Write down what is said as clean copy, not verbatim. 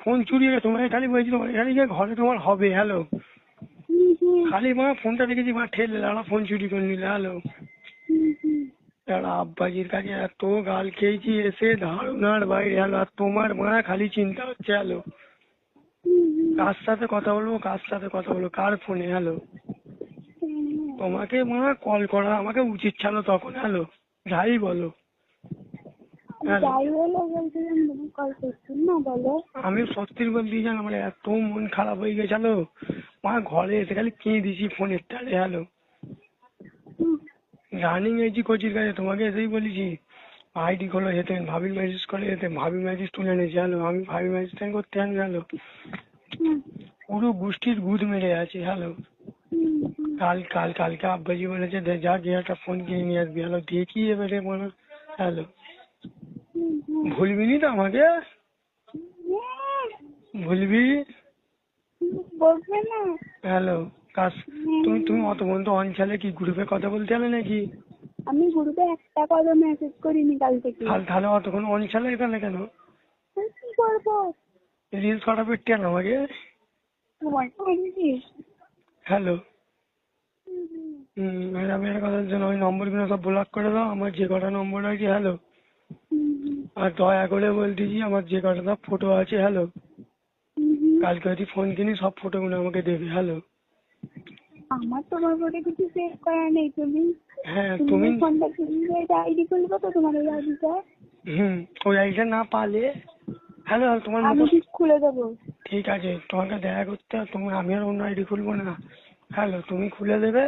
Phone চুরি হয়ে তোমাকে খালি বলছি তোমার এখানে গিয়ে ঘরে তোমার হবে। হ্যালো, হুম হুম খালি মা ফোনটা দেখেছি মা ঠেলে লাড়া ফোন চুরি করে নিলে। হ্যালো, হুম হুম একটা আব্বাজির কাছে এত গাল খেয়েছি এসে ধারণার বাইরে। হ্যালো, আর তোমার মা খালি চিন্তা হচ্ছে। হ্যালো, হুম হুম কার সাথে কথা বলবো কার সাথে কথা বলবো কার ফোনে। হ্যালো, হুম। তোমাকে মা কল করা আমাকে উচিত ছিল তখন। হ্যালো, যাই বলো। হ্যালো, যাই বলো বলছিলাম তুমি কল করছো না বলো। আমি সত্যি বলতে জান আমার এত মন খারাপ হয়ে গেছিল মা, ঘরে এসে খালি কেঁদেছি ফোনের তালে। হ্যালো, হুম, রানিং এইছি কোচির কাছে, তোমাকে এসেই বলেছি আইডি খোলো যেতে, ভাবির মেসেজ করে যেতে, ভাবি মেসেজ তুলে নিয়েছি। হ্যালো, আমি ভাবি মেসেজ করতে জানি। হ্যালো, হুম, পুরো গোষ্ঠীর গুদ মেরে আছে। হ্যালো, হুম, হুম, কালকে আব্বাজি বলেছে যা গিয়ে একটা ফোন কিনে নিয়ে আসবি। হ্যালো, দেখি এবারে মনে। হ্যালো, হুম, হুম। ভুলবি নি তো আমাকে? ভুলবি? বলবে না। হ্যালো, কাজ। তুমি হুম। তুমি অত বন্ধু অঞ্চলে কি গ্রুপে কথা বলতে গেলে নাকি? আমি গ্রুপে একটা কথা মেসেজ করিনি কাল থেকে। তাহলে অতক্ষণ অঞ্চলে এখানে কেন? আমি কি করবো? রিলস করা পেটে কেন আমাকে? তোমার তো বলছিস। হ্যালো, হুম, হুম, আমি একটা কথার জন্য ওই নম্বরগুলো সব ব্লক করে দাও আমার যে কটা নম্বর আছে। হ্যালো, হুম, হুম, আর দয়া করে বলতেছি আমার যে কটা সব ফটো আছে। হ্যালো, হুম, হুম। কালকে যদি ফোন কিনি সব ফটোগুলো আমাকে দেবে। হ্যালো, আমার তোমার ফোনে কিছু সেভ করা নেই। তুমি হ্যাঁ তুমি তুমি। ওই ফোনটা কিনলে এটা আইডি খুলবো তো তোমার ওই আইডিটা। হুম, ওই আইডিটা না পালে। হ্যালো, তোমার আমি মুখোশ। ঠিক খুলে দেবো। ঠিক আছে, তোমাকে দেখা করতে তুমি আমি আর অন্য আইডি খুলবো না। হ্যালো, তুমি খুলে দেবে